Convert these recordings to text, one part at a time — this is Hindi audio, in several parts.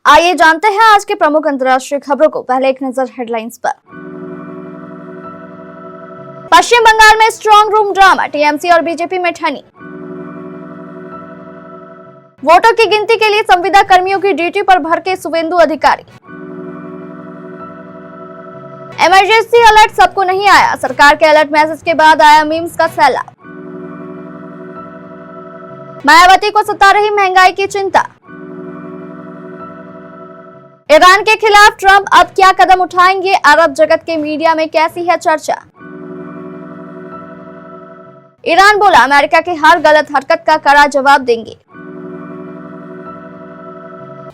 आइए जानते हैं आज के प्रमुख अंतर्राष्ट्रीय खबरों को। पहले एक नजर हेडलाइंस पर। पश्चिम बंगाल में स्ट्रांग रूम ड्रामा, टीएमसी और बीजेपी में ठनी। वोटों की गिनती के लिए संविदा कर्मियों की ड्यूटी पर भड़के सुवेंदु अधिकारी। इमरजेंसी अलर्ट सबको नहीं आया, सरकार के अलर्ट मैसेज के बाद आया मीम्स का सैलाब। मायावती को सता रही महंगाई की चिंता। ईरान के खिलाफ ट्रंप अब क्या कदम उठाएंगे, अरब जगत के मीडिया में कैसी है चर्चा। ईरान बोला अमेरिका की हर गलत हरकत का कड़ा जवाब देंगे।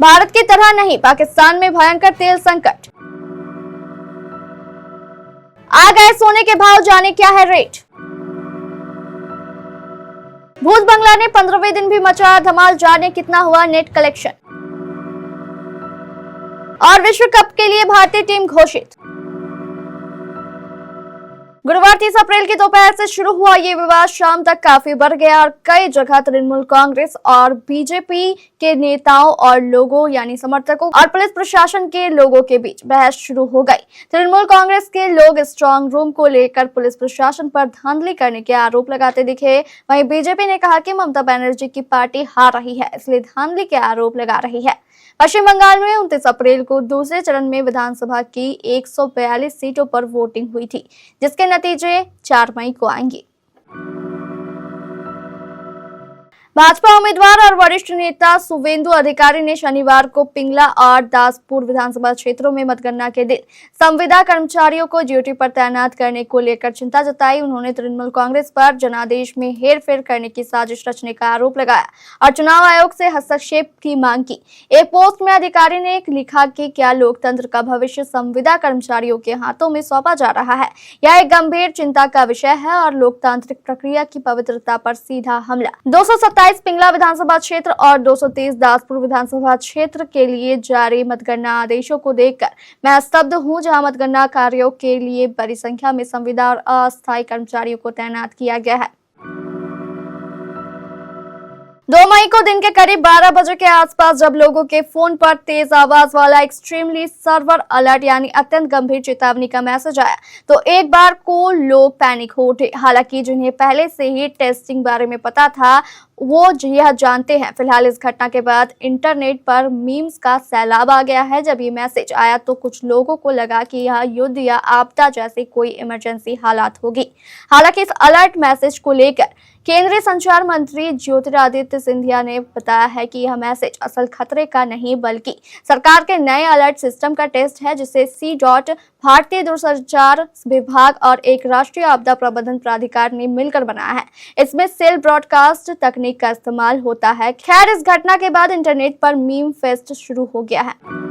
भारत की तरह नहीं, पाकिस्तान में भयंकर तेल संकट। आ गए सोने के भाव, जाने क्या है रेट। भूत बंगला ने 15वें दिन भी मचाया धमाल, जाने कितना हुआ नेट कलेक्शन। और विश्व कप के लिए भारतीय टीम घोषित। गुरुवार 30 अप्रैल की दोपहर से शुरू हुआ ये विवाद शाम तक काफी बढ़ गया और कई जगह तृणमूल कांग्रेस और बीजेपी के नेताओं और लोगों यानी समर्थकों और पुलिस प्रशासन के लोगों के बीच बहस शुरू हो गई। तृणमूल कांग्रेस के लोग स्ट्रांग रूम को लेकर पुलिस प्रशासन पर धांधली करने के आरोप लगाते दिखे। वहीं बीजेपी ने कहा कि ममता बनर्जी की पार्टी हार रही है, इसलिए धांधली के आरोप लगा रही है। पश्चिम बंगाल में 29 अप्रैल को दूसरे चरण में विधानसभा की 142 सीटों पर वोटिंग हुई थी, जिसके नतीजे 4 मई को आएंगे। भाजपा उम्मीदवार और वरिष्ठ नेता सुवेंदु अधिकारी ने शनिवार को पिंगला और दासपुर विधानसभा क्षेत्रों में मतगणना के दिन संविदा कर्मचारियों को ड्यूटी पर तैनात करने को लेकर चिंता जताई। उन्होंने तृणमूल कांग्रेस पर जनादेश में हेरफेर करने की साजिश रचने का आरोप लगाया और चुनाव आयोग से हस्तक्षेप की मांग की। एक पोस्ट में अधिकारी ने लिखा कि क्या लोकतंत्र का भविष्य संविदा कर्मचारियों के हाथों में सौंपा जा रहा है। यह एक गंभीर चिंता का विषय है और लोकतांत्रिक प्रक्रिया की पवित्रता पर सीधा हमला। 227 पिंगला विधानसभा क्षेत्र और 223 दासपुर विधानसभा क्षेत्र के लिए जारी मतगणना आदेशों को देखकर मैं स्तब्ध हूं, जहां मतगणना कार्यों के लिए बड़ी संख्या में संविदा और अस्थायी कर्मचारियों को तैनात किया गया है। 2 मई को दिन के करीब 12 बजे के आसपास जब लोगों के फोन पर तेज आवाज वाला एक्सट्रीमली सर्वर अलर्ट यानी अत्यंत गंभीर चेतावनी का मैसेज आया तो एक बार को लोग पैनिक हो उठे। हालांकि जिन्हें पहले से ही टेस्टिंग बारे में पता था वो यह जानते हैं। फिलहाल इस घटना के बाद इंटरनेट पर मीम्स का सैलाब आ गया है। जब ये मैसेज आया तो कुछ लोगों को लगा कि यह युद्ध या आपदा जैसी कोई इमरजेंसी हालात होगी। हालांकि इस अलर्ट मैसेज को लेकर केंद्रीय संचार मंत्री ज्योतिरादित्य सिंधिया ने बताया है कि यह मैसेज असल खतरे का नहीं बल्कि सरकार के नए अलर्ट सिस्टम का टेस्ट है, जिसे भारतीय दूरसंचार विभाग और एक राष्ट्रीय आपदा प्रबंधन प्राधिकार ने मिलकर बनाया है। इसमें सेल ब्रॉडकास्ट तकनीक का इस्तेमाल होता है। खैर, इस घटना के बाद इंटरनेट पर मीम फेस्ट शुरू हो गया है।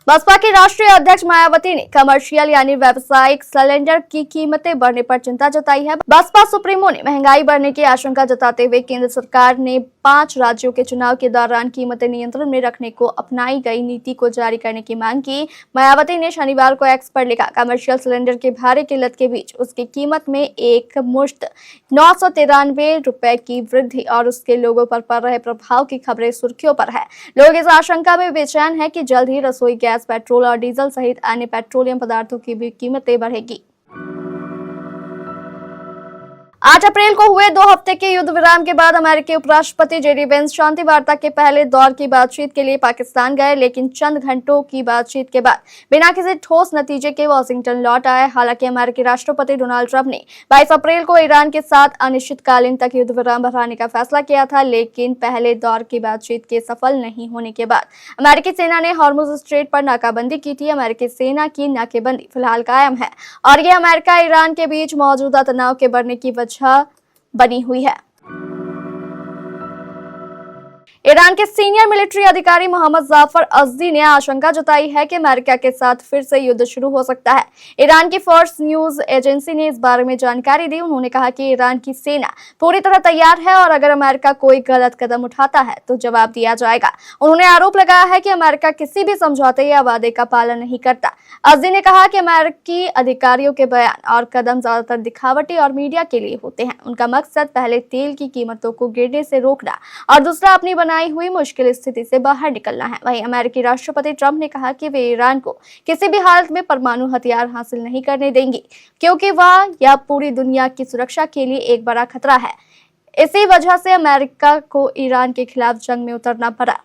बसपा की राष्ट्रीय अध्यक्ष मायावती ने कमर्शियल यानी व्यावसायिक सिलेंडर की कीमतें बढ़ने पर चिंता जताई है। बसपा सुप्रीमो ने महंगाई बढ़ने की आशंका जताते हुए केंद्र सरकार ने 5 राज्यों के चुनाव के दौरान कीमतें नियंत्रण में रखने को अपनाई गई नीति को जारी करने की मांग की। मायावती ने शनिवार को एक्स पर लिखा, कमर्शियल सिलेंडर के भारी किल्लत के बीच उसकी कीमत में एक मुश्त 993 रुपए की वृद्धि और उसके लोगों पर पड़ रहे प्रभाव की खबरें सुर्खियों पर है। लोग इस आशंका में बेचैन है कि जल्द ही रसोई गैस, पेट्रोल और डीजल सहित अन्य पेट्रोलियम पदार्थों की भी कीमतें बढ़ेगी। 8 अप्रैल को हुए 2 हफ्ते के युद्ध विराम के बाद अमेरिकी उपराष्ट्रपति जेडी वेंस शांति वार्ता के पहले दौर की बातचीत के लिए पाकिस्तान गए, लेकिन चंद घंटों की बातचीत के बाद बिना किसी ठोस नतीजे के वाशिंगटन लौट आए। हालांकि अमेरिकी राष्ट्रपति डोनाल्ड ट्रंप ने 22 अप्रैल को ईरान के साथ अनिश्चितकालीन तक युद्ध विराम बढ़ाने का फैसला किया था, लेकिन पहले दौर की बातचीत के सफल नहीं होने के बाद अमेरिकी सेना ने हॉर्मुज स्ट्रेट पर नाकाबंदी की थी। अमेरिकी सेना की नाकेबंदी फिलहाल कायम है और ये अमेरिका ईरान के बीच मौजूदा तनाव के बढ़ने की वजह बनी हुई है। ईरान के सीनियर मिलिट्री अधिकारी मोहम्मद जाफर अज़दी ने आशंका जताई है कि अमेरिका के साथ फिर से युद्ध शुरू हो सकता है। ईरान की फर्स्ट न्यूज एजेंसी ने इस बारे में जानकारी दी। उन्होंने कहा कि ईरान की सेना पूरी तरह तैयार है और अगर अमेरिका कोई गलत कदम उठाता है तो जवाब दिया जाएगा। उन्होंने आरोप लगाया है कि अमेरिका किसी भी समझौते या वादे का पालन नहीं करता। अज़दी ने कहा कि अमेरिकी अधिकारियों के बयान और कदम ज्यादातर दिखावटी और मीडिया के लिए होते हैं। उनका मकसद पहले तेल की कीमतों को गिरने से रोकना और दूसरा अपनी बनाई हुई मुश्किल स्थिति से बाहर निकलना है। वहीं अमेरिकी राष्ट्रपति ट्रंप ने कहा कि वे ईरान को किसी भी हालत में परमाणु हथियार हासिल नहीं करने देंगे, क्योंकि वह यह पूरी दुनिया की सुरक्षा के लिए एक बड़ा खतरा है। इसी वजह से अमेरिका को ईरान के खिलाफ जंग में उतरना पड़ा।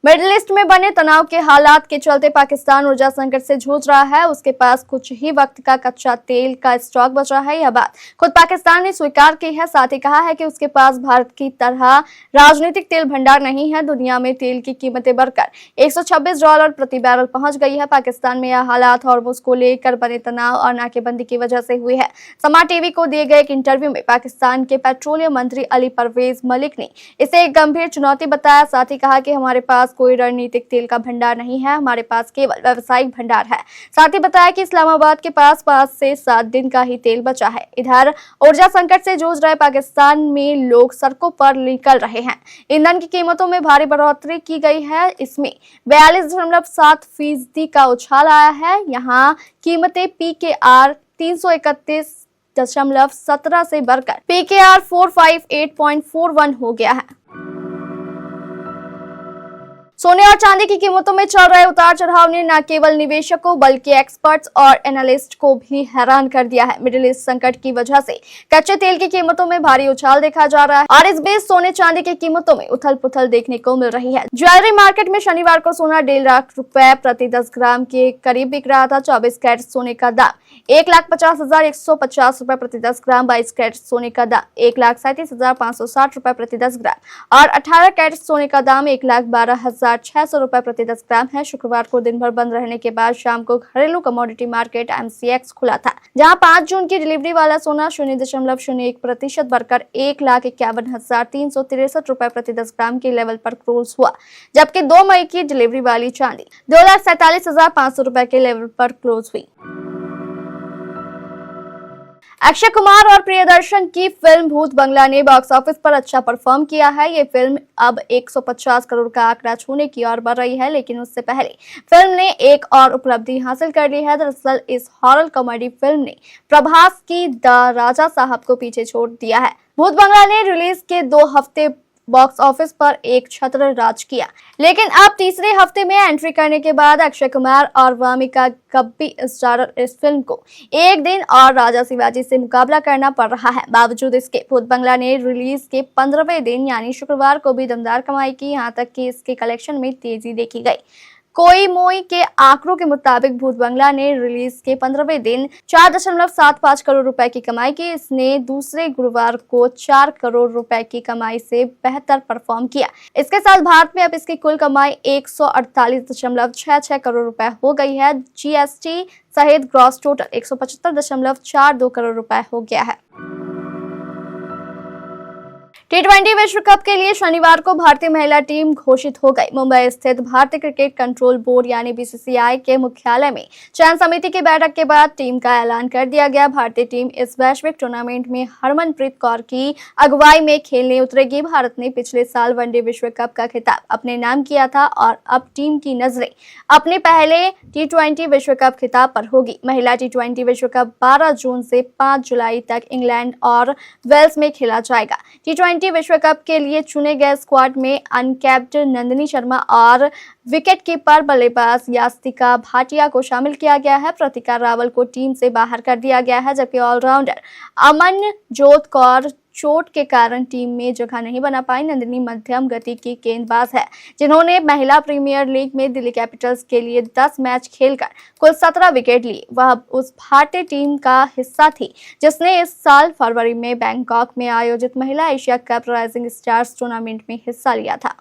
मिडिल ईस्ट में बने तनाव के हालात के चलते पाकिस्तान ऊर्जा संकट से जूझ रहा है। उसके पास कुछ ही वक्त का कच्चा तेल का स्टॉक बचा है। यह बात खुद पाकिस्तान ने स्वीकार की है। साथ ही कहा है कि उसके पास भारत की तरह राजनीतिक तेल भंडार नहीं है। दुनिया में तेल की कीमतें बढ़कर $126 प्रति बैरल पहुंच गई है। पाकिस्तान में यह हालात हॉर्मुज को लेकर बने तनाव और नाकेबंदी की वजह से हुई है। समाज टीवी को दिए गए एक इंटरव्यू में पाकिस्तान के पेट्रोलियम मंत्री अली परवेज मलिक ने इसे एक गंभीर चुनौती बताया। साथ ही कहा कि हमारे पास कोई रणनीतिक तेल का भंडार नहीं है, हमारे पास केवल व्यावसायिक भंडार है। साथ ही बताया कि इस्लामाबाद के पास 5 से 7 दिन का ही तेल बचा है। इधर ऊर्जा संकट से जूझ रहे पाकिस्तान में लोग सड़कों पर निकल रहे हैं। ईंधन की कीमतों में भारी बढ़ोतरी की गई है। इसमें 42.7% का उछाल आया है। यहाँ कीमतें PKR 331.17 से बढ़कर PKR 458.41 हो गया है। सोने और चांदी की कीमतों में चल रहे उतार चढ़ाव ने न केवल निवेशकों बल्कि एक्सपर्ट्स और एनालिस्ट को भी हैरान कर दिया है। मिडिल ईस्ट संकट की वजह से कच्चे तेल की कीमतों में भारी उछाल देखा जा रहा है और इस बीच सोने चांदी की कीमतों में उथल पुथल देखने को मिल रही है। ज्वेलरी मार्केट में शनिवार को सोना 1.5 लाख रुपए प्रति 10 ग्राम के करीब बिक रहा था। 24 कैरेट सोने का दाम 1,50,150 रुपए प्रति 10 ग्राम, 22 कैरेट सोने का दाम 1,37,560 रुपए प्रति 10 ग्राम और 18 कैरेट सोने का दाम 1,12,600 रुपए प्रति 10 ग्राम है। शुक्रवार को दिन भर बंद रहने के बाद शाम को घरेलू कमोडिटी मार्केट MCX खुला था, जहां 5 जून की डिलीवरी वाला सोना 0.01% बढ़कर 1,51,363 रुपए प्रति 10 ग्राम के लेवल पर क्लोज हुआ, जबकि 2 मई की डिलीवरी वाली चांदी 2,47,500 रुपए के लेवल पर क्लोज हुई। अक्षय कुमार और प्रियदर्शन की फिल्म भूत बंगला ने बॉक्स ऑफिस पर अच्छा परफॉर्म किया है। ये फिल्म अब 150 करोड़ का आंकड़ा छूने की ओर बढ़ रही है, लेकिन उससे पहले फिल्म ने एक और उपलब्धि हासिल कर ली है। दरअसल इस हॉरर कॉमेडी फिल्म ने प्रभास की द राजा साहब को पीछे छोड़ दिया है। भूत बंगला ने रिलीज के 2 हफ्ते बॉक्स ऑफिस पर एक छत्र राज किया, लेकिन अब तीसरे हफ्ते में एंट्री करने के बाद अक्षय कुमार और वामिका गब्बी स्टारर इस फिल्म को एक दिन और राजा शिवाजी से मुकाबला करना पड़ रहा है। बावजूद इसके भूत बंगला ने रिलीज के 15वें दिन यानी शुक्रवार को भी दमदार कमाई की। यहाँ तक कि इसके कलेक्शन में तेजी देखी गई। कोई मोई के आंकड़ों के मुताबिक भूत बंगला ने रिलीज के 15वें दिन 4.75 करोड़ रुपए की कमाई की। इसने दूसरे गुरुवार को 4 करोड़ रुपए की कमाई से बेहतर परफॉर्म किया। इसके साथ भारत में अब इसकी कुल कमाई 148.66 करोड़ रुपए हो गई है। GST सहित ग्रॉस टोटल 175.42 करोड़ रुपए हो गया है। T20 विश्व कप के लिए शनिवार को भारतीय महिला टीम घोषित हो गई। मुंबई स्थित भारतीय क्रिकेट कंट्रोल बोर्ड यानी BCCI के मुख्यालय में चयन समिति की बैठक के बाद टीम का ऐलान कर दिया गया। भारतीय टीम इस वैश्विक टूर्नामेंट में हरमनप्रीत कौर की अगुवाई में खेलने उतरेगी। भारत ने पिछले साल वनडे विश्व कप का खिताब अपने नाम किया था और अब टीम की नजरें अपने पहले T20 विश्व कप खिताब पर होगी। महिला T20 विश्व कप 12 जून से 5 जुलाई तक इंग्लैंड और वेल्स में खेला जाएगा। T20 विश्व कप के लिए चुने गए स्क्वाड में अनकैप्ड नंदिनी शर्मा और विकेटकीपर बल्लेबाज यास्तिका भाटिया को शामिल किया गया है। प्रतिका रावल को टीम से बाहर कर दिया गया है, जबकि ऑलराउंडर अमनजोत कौर चोट के कारण टीम में जगह नहीं बना पाई। नंदिनी मध्यम गति की गेंदबाज है, जिन्होंने महिला प्रीमियर लीग में दिल्ली कैपिटल्स के लिए 10 मैच खेलकर कुल 17 विकेट लिए। वह उस भारतीय टीम का हिस्सा थी जिसने इस साल फरवरी में बैंकॉक में आयोजित महिला Asia cup rising stars tournament में हिस्सा लिया था।